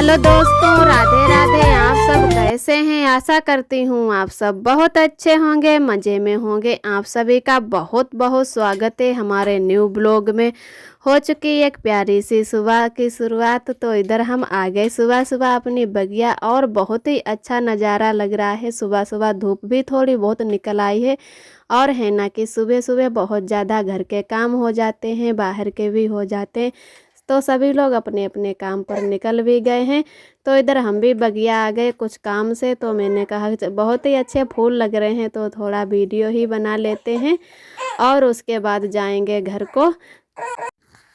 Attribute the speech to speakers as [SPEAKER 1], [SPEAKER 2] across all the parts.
[SPEAKER 1] Hello दोस्तों, राधे राधे। आप सब कैसे हैं? आशा करती हूँ आप सब बहुत अच्छे होंगे, मज़े में होंगे। आप सभी का बहुत बहुत स्वागत है हमारे न्यू ब्लॉग में। हो चुकी एक प्यारी सी सुबह की शुरुआत। तो इधर हम आ गए सुबह सुबह अपनी बगिया, और बहुत ही अच्छा नज़ारा लग रहा है। सुबह सुबह धूप भी थोड़ी बहुत निकल आई है, और है ना कि सुबह सुबह बहुत ज़्यादा घर के काम हो जाते हैं, बाहर के भी हो जाते हैं। तो सभी लोग अपने अपने काम पर निकल भी गए हैं। तो इधर हम भी बगिया आ गए कुछ काम से। तो मैंने कहा कि बहुत ही अच्छे फूल लग रहे हैं, तो थोड़ा वीडियो ही बना लेते हैं, और उसके बाद जाएंगे घर को।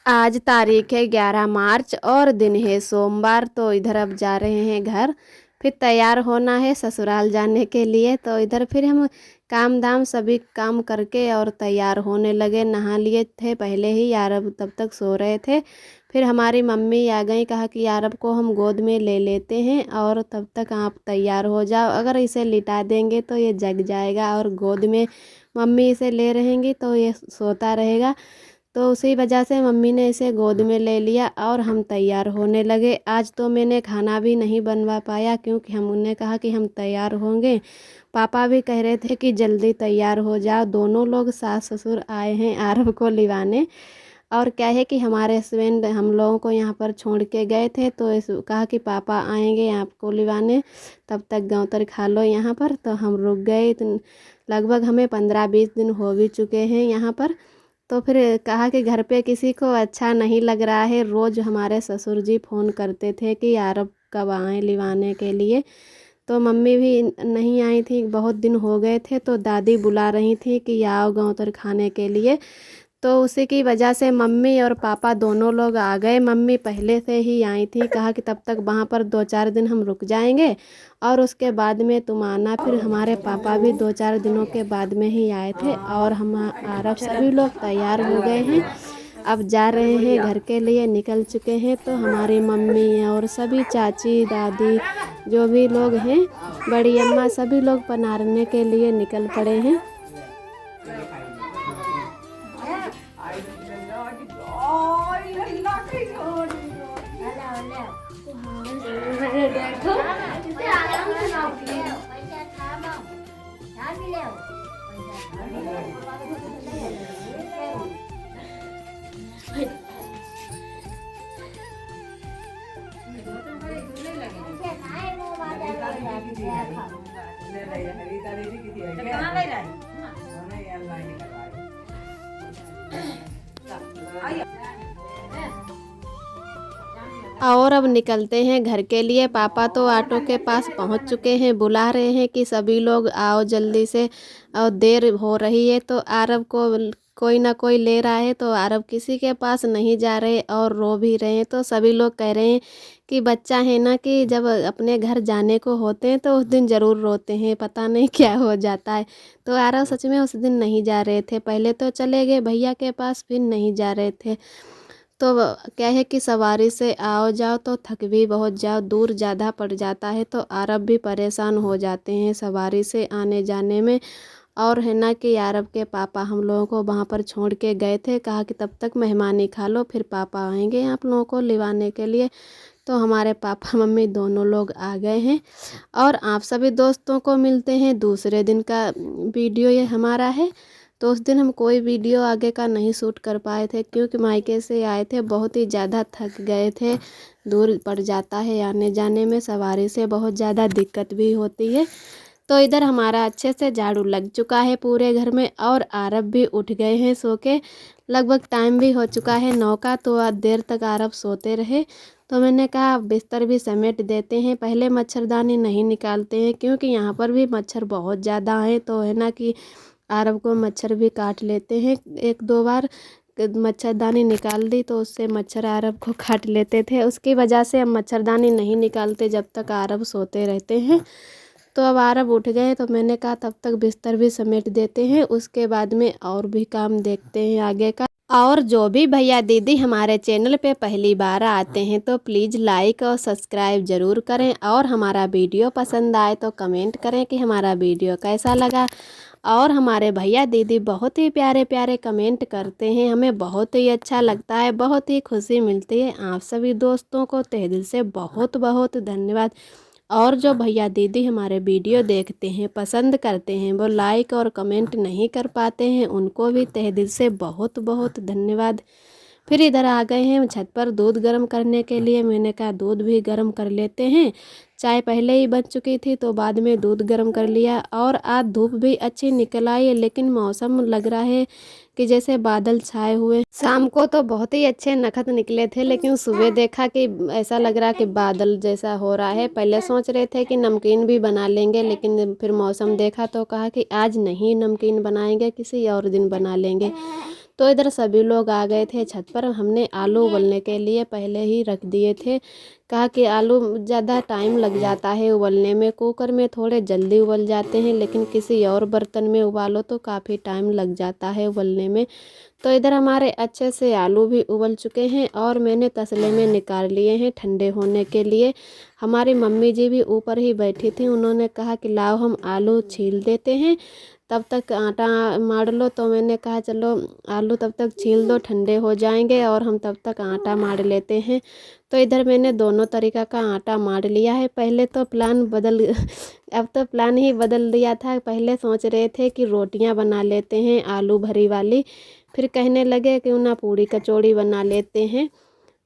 [SPEAKER 1] आज तारीख है 11 मार्च और दिन है सोमवार। तो इधर अब जा रहे हैं घर, फिर तैयार होना है ससुराल जाने के लिए। तो इधर फिर हम काम धाम सभी काम करके और तैयार होने लगे। नहा लिए थे पहले ही, यारब तब तक सो रहे थे। फिर हमारी मम्मी आ गई, कहा कि यारब को हम गोद में ले लेते हैं और तब तक आप तैयार हो जाओ। अगर इसे लिटा देंगे तो ये जग जाएगा, और गोद में मम्मी इसे ले रहेंगी तो ये सोता रहेगा। तो उसी वजह से मम्मी ने इसे गोद में ले लिया और हम तैयार होने लगे। आज तो मैंने खाना भी नहीं बनवा पाया, क्योंकि हम उन्हें कहा कि हम तैयार होंगे। पापा भी कह रहे थे कि जल्दी तैयार हो जाओ। दोनों लोग सास ससुर आए हैं आरव को लिवाने। और क्या है कि हमारे हस्बैंड हम लोगों को यहाँ पर छोड़ के गए थे, तो कहा कि पापा आएंगे आपको लिवाने, तब तक गाँव तर खा लो यहाँ पर। तो हम रुक गए। तो लगभग हमें 15-20 दिन हो भी चुके हैं यहाँ पर। तो फिर कहा कि घर पे किसी को अच्छा नहीं लग रहा है। रोज़ हमारे ससुर जी फ़ोन करते थे कि यारब कब आएँ लिवाने के लिए। तो मम्मी भी नहीं आई थी, बहुत दिन हो गए थे। तो दादी बुला रही थी कि आओ गाँव तर खाने के लिए। तो उसी की वजह से मम्मी और पापा दोनों लोग आ गए। मम्मी पहले से ही आई थी, कहा कि तब तक वहाँ पर 2-4 दिन हम रुक जाएंगे और उसके बाद में तुम आना। फिर हमारे पापा भी 2-4 दिनों के बाद में ही आए थे, और हम आरब सभी लोग तैयार हो गए हैं। अब जा रहे हैं घर के लिए, निकल चुके हैं। तो हमारी मम्मी और सभी चाची दादी जो भी लोग हैं, बड़ी अम्मा, सभी लोग पनारने के लिए निकल पड़े हैं। और अब निकलते हैं घर के लिए। पापा तो ऑटो के पास पहुंच चुके हैं, बुला रहे हैं कि सभी लोग आओ जल्दी से, और देर हो रही है। तो आरब को कोई ना कोई ले रहा है, तो आरब किसी के पास नहीं जा रहे और रो भी रहे हैं। तो सभी लोग कह रहे हैं कि बच्चा है ना, कि जब अपने घर जाने को होते हैं तो उस दिन ज़रूर रोते हैं, पता नहीं क्या हो जाता है। तो आरब सच में उस दिन नहीं जा रहे थे। पहले तो चले गए भैया के पास, फिर नहीं जा रहे थे। तो क्या है कि सवारी से आओ जाओ तो थक भी बहुत जाओ, दूर ज़्यादा पड़ जाता है। तो अरब भी परेशान हो जाते हैं सवारी से आने जाने में। और है ना कि अरब के पापा हम लोगों को वहाँ पर छोड़ के गए थे, कहा कि तब तक मेहमानी खा लो, फिर पापा आएंगे आप लोगों को लिवाने के लिए। तो हमारे पापा मम्मी दोनों लोग आ गए हैं। और आप सभी दोस्तों को मिलते हैं। दूसरे दिन का वीडियो ये हमारा है। तो उस दिन हम कोई वीडियो आगे का नहीं शूट कर पाए थे, क्योंकि मायके से आए थे, बहुत ही ज़्यादा थक गए थे। दूर पड़ जाता है आने जाने में, सवारी से बहुत ज़्यादा दिक्कत भी होती है। तो इधर हमारा अच्छे से झाड़ू लग चुका है पूरे घर में, और आरब भी उठ गए हैं सो के। लगभग टाइम भी हो चुका है 9 का। तो आज देर तक आरब सोते रहे। तो मैंने कहा बिस्तर भी समेट देते हैं, पहले मच्छरदानी नहीं निकालते हैं, क्योंकि यहाँ पर भी मच्छर बहुत ज़्यादा हैं। तो है ना कि आरब को मच्छर भी काट लेते हैं। 1-2 बार मच्छरदानी निकाल दी तो उससे मच्छर आरब को काट लेते थे। उसकी वजह से हम मच्छरदानी नहीं निकालते जब तक आरब सोते रहते हैं। तो अब आरब उठ गए, तो मैंने कहा तब तक बिस्तर भी समेट देते हैं, उसके बाद में और भी काम देखते हैं आगे का। और जो भी भैया दीदी हमारे चैनल पे पहली बार आते हैं तो प्लीज़ लाइक और सब्सक्राइब ज़रूर करें, और हमारा वीडियो पसंद आए तो कमेंट करें कि हमारा वीडियो कैसा लगा। और हमारे भैया दीदी बहुत ही प्यारे प्यारे कमेंट करते हैं, हमें बहुत ही अच्छा लगता है, बहुत ही खुशी मिलती है। आप सभी दोस्तों को तहे दिल से बहुत बहुत धन्यवाद। और जो भैया दीदी हमारे वीडियो देखते हैं, पसंद करते हैं, वो लाइक और कमेंट नहीं कर पाते हैं, उनको भी तहे दिल से बहुत बहुत धन्यवाद। फिर इधर आ गए हैं छत पर दूध गर्म करने के लिए। मैंने कहा दूध भी गर्म कर लेते हैं, चाय पहले ही बन चुकी थी तो बाद में दूध गर्म कर लिया। और आज धूप भी अच्छी निकल आई है, लेकिन मौसम लग रहा है कि जैसे बादल छाए हुए। शाम को तो बहुत ही अच्छे नखत निकले थे, लेकिन सुबह देखा कि ऐसा लग रहा कि बादल जैसा हो रहा है। पहले सोच रहे थे कि नमकीन भी बना लेंगे, लेकिन फिर मौसम देखा तो कहा कि आज नहीं नमकीन बनाएंगे, किसी और दिन बना लेंगे। तो इधर सभी लोग आ गए थे छत पर। हमने आलू उबलने के लिए पहले ही रख दिए थे। कहा कि आलू ज़्यादा टाइम लग जाता है उबलने में, कुकर में थोड़े जल्दी उबल जाते हैं, लेकिन किसी और बर्तन में उबालो तो काफ़ी टाइम लग जाता है उबलने में। तो इधर हमारे अच्छे से आलू भी उबल चुके हैं और मैंने तसले में निकाल लिए हैं ठंडे होने के लिए। हमारी मम्मी जी भी ऊपर ही बैठी थी, उन्होंने कहा कि लाओ हम आलू छील देते हैं, तब तक आटा मार लो। तो मैंने कहा चलो आलू तब तक छील दो, ठंडे हो जाएंगे और हम तब तक आटा मार लेते हैं। तो इधर मैंने दोनों तरीक़ा का आटा मार लिया है। पहले तो प्लान बदल अब तो प्लान ही बदल दिया था। पहले सोच रहे थे कि रोटियां बना लेते हैं आलू भरी वाली, फिर कहने लगे क्यों ना पूड़ी कचौड़ी बना लेते हैं।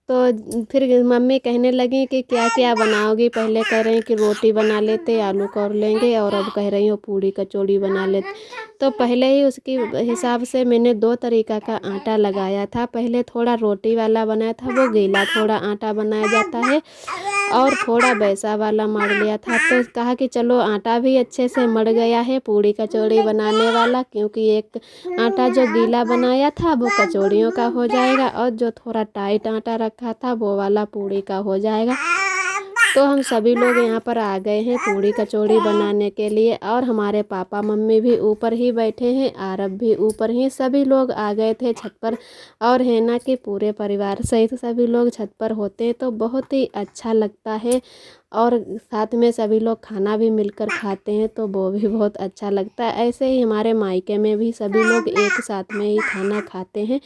[SPEAKER 1] तो फिर मम्मी कहने लगी कि क्या क्या बनाओगी, पहले कह रही कि रोटी बना लेते, आलू कर लेंगे, और अब कह रही हो पूड़ी कचौड़ी बना लेते। तो पहले ही उसकी हिसाब से मैंने दो तरीक़ा का आटा लगाया था। पहले थोड़ा रोटी वाला बनाया था, वो गीला थोड़ा आटा बनाया जाता है, और थोड़ा वैसा वाला मार लिया था। तो कहा कि चलो आटा भी अच्छे से मर गया है पूड़ी कचौड़ी बनाने वाला, क्योंकि एक आटा जो गीला बनाया था वो कचौड़ियों का हो जाएगा, और जो थोड़ा टाइट आटा रखा था वो वाला पूड़ी का हो जाएगा। तो हम सभी लोग यहाँ पर आ गए हैं पूड़ी कचौड़ी बनाने के लिए, और हमारे पापा मम्मी भी ऊपर ही बैठे हैं, आरब भी ऊपर ही, सभी लोग आ गए थे छत पर। और है ना कि पूरे परिवार सहित सभी लोग छत पर होते हैं तो बहुत ही अच्छा लगता है, और साथ में सभी लोग खाना भी मिलकर खाते हैं तो वो भी बहुत अच्छा लगता है। ऐसे ही हमारे मायके में भी सभी लोग एक साथ में ही खाना खाते हैं,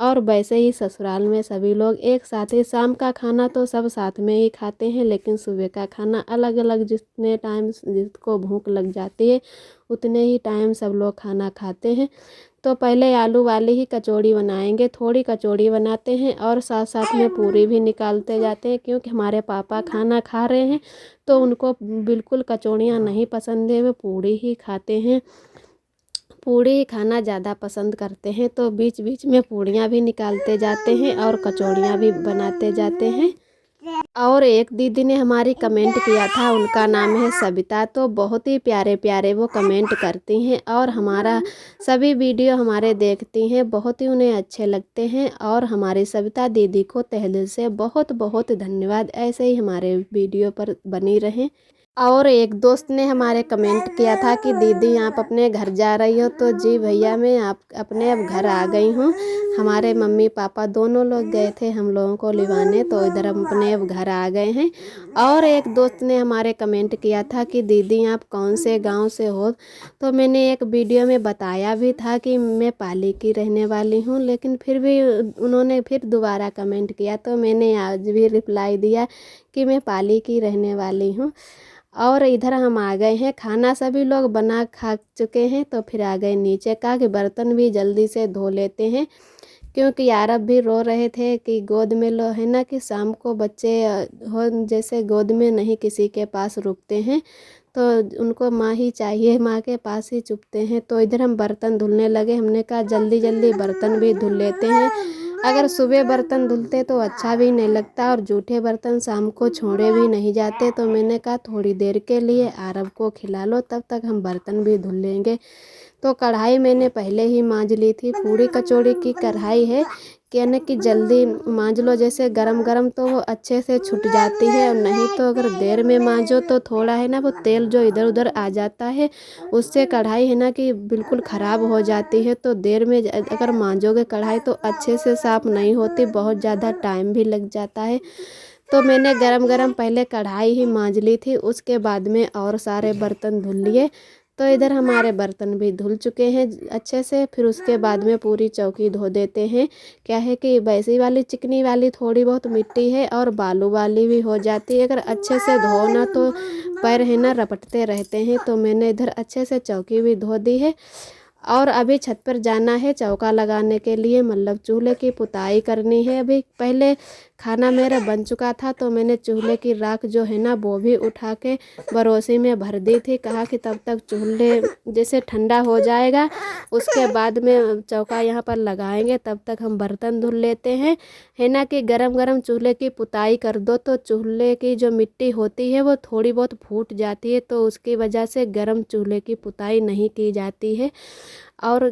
[SPEAKER 1] और वैसे ही ससुराल में सभी लोग एक साथ ही। शाम का खाना तो सब साथ में ही खाते हैं, लेकिन सुबह का खाना अलग अलग, जितने टाइम जिसको भूख लग जाती है उतने ही टाइम सब लोग खाना खाते हैं। तो पहले आलू वाली ही कचौड़ी बनाएंगे, थोड़ी कचौड़ी बनाते हैं और साथ साथ में पूरी भी निकालते जाते हैं, क्योंकि हमारे पापा खाना खा रहे हैं तो उनको बिल्कुल कचौड़ियाँ नहीं पसंद है, वे पूड़ी ही खाते हैं, पूड़ी ही खाना ज़्यादा पसंद करते हैं। तो बीच बीच में पूड़ियाँ भी निकालते जाते हैं और कचौड़ियाँ भी बनाते जाते हैं। और एक दीदी ने हमारी कमेंट किया था, उनका नाम है सविता, तो बहुत ही प्यारे प्यारे वो कमेंट करती हैं, और हमारा सभी वीडियो हमारे देखती हैं, बहुत ही उन्हें अच्छे लगते हैं। और हमारी सविता दीदी को तहे दिल से बहुत बहुत धन्यवाद, ऐसे ही हमारे वीडियो पर बनी रहें। और एक दोस्त ने हमारे कमेंट किया था कि दीदी आप अपने घर जा रही हो, तो जी भैया मैं आप अपने अब घर आ गई हूँ। हमारे मम्मी पापा दोनों लोग गए थे हम लोगों को लिवाने, तो इधर हम अपने अब घर आ गए हैं। और एक दोस्त ने हमारे कमेंट किया था कि दीदी आप कौन से गांव से हो, तो मैंने एक वीडियो में बताया भी था कि मैं पाली की रहने वाली हूँ, लेकिन फिर भी उन्होंने फिर दोबारा कमेंट किया, तो मैंने आज भी रिप्लाई दिया कि मैं पाली की रहने वाली हूँ। और इधर हम आ गए हैं, खाना सभी लोग बना खा चुके हैं, तो फिर आ गए नीचे। का कि बर्तन भी जल्दी से धो लेते हैं, क्योंकि आरब भी रो रहे थे कि गोद में लो, है ना कि शाम को बच्चे हो जैसे गोद में नहीं किसी के पास रुकते हैं, तो उनको माँ ही चाहिए, माँ के पास ही चुपते हैं। तो इधर हम बर्तन धुलने लगे, हमने कहा जल्दी जल्दी बर्तन भी धुल लेते हैं। अगर सुबह बर्तन धुलते तो अच्छा भी नहीं लगता, और जूठे बर्तन शाम को छोड़े भी नहीं जाते। तो मैंने कहा थोड़ी देर के लिए आरब को खिला लो, तब तक हम बर्तन भी धुल लेंगे। तो कढ़ाई मैंने पहले ही मांज ली थी, पूरी कचौड़ी की कढ़ाई है, कहने कि जल्दी मांज लो, जैसे गरम गरम तो वो अच्छे से छूट जाती है, और नहीं तो अगर देर में मांजो तो थोड़ा है ना वो तेल जो इधर उधर आ जाता है, उससे कढ़ाई है ना कि बिल्कुल ख़राब हो जाती है। तो देर में अगर मांजोगे कढ़ाई तो अच्छे से साफ़ नहीं होती, बहुत ज़्यादा टाइम भी लग जाता है। तो मैंने गरम गरम पहले कढ़ाई ही मांज ली थी, उसके बाद में और सारे बर्तन धुल लिए। तो इधर हमारे बर्तन भी धुल चुके हैं अच्छे से। फिर उसके बाद में पूरी चौकी धो देते हैं। क्या है कि वैसी वाली चिकनी वाली थोड़ी बहुत मिट्टी है और बालू वाली भी हो जाती है, अगर अच्छे से धो ना तो पैर है ना रपटते रहते हैं। तो मैंने इधर अच्छे से चौकी भी धो दी है, और अभी छत पर जाना है चौका लगाने के लिए, मतलब चूल्हे की पुताई करनी है। अभी पहले खाना मेरा बन चुका था, तो मैंने चूल्हे की राख जो है ना वो भी उठा के बरोसी में भर दी थी। कहा कि तब तक चूल्हे जैसे ठंडा हो जाएगा, उसके बाद में चौका यहाँ पर लगाएंगे, तब तक हम बर्तन धुल लेते हैं। है ना कि गरम गरम चूल्हे की पुताई कर दो तो चूल्हे की जो मिट्टी होती है वो थोड़ी बहुत फूट जाती है, तो उसकी वजह से गरम चूल्हे की पुताई नहीं की जाती है। और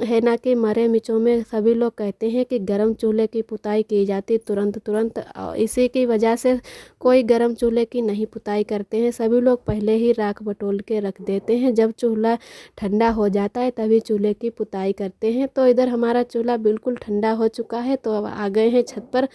[SPEAKER 1] है ना कि मरे मिचों में सभी लोग कहते हैं कि गरम चूल्हे की पुताई की जाती तुरंत तुरंत, इसी की वजह से कोई गरम चूल्हे की नहीं पुताई करते हैं। सभी लोग पहले ही राख बटोल के रख देते हैं, जब चूल्हा ठंडा हो जाता है तभी चूल्हे की पुताई करते हैं। तो इधर हमारा चूल्हा बिल्कुल ठंडा हो चुका है, तो अब आ गए हैं छत पर।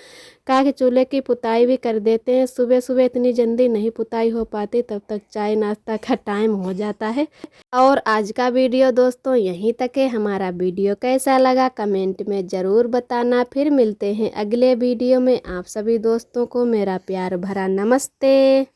[SPEAKER 1] कहा कि चूल्हे की पुताई भी कर देते हैं, सुबह सुबह इतनी जल्दी नहीं पुताई हो पाती, तब तक चाय नाश्ता का टाइम हो जाता है। और आज का वीडियो दोस्तों यहीं तक है। हमारा वीडियो कैसा लगा कमेंट में ज़रूर बताना। फिर मिलते हैं अगले वीडियो में। आप सभी दोस्तों को मेरा प्यार भरा नमस्ते।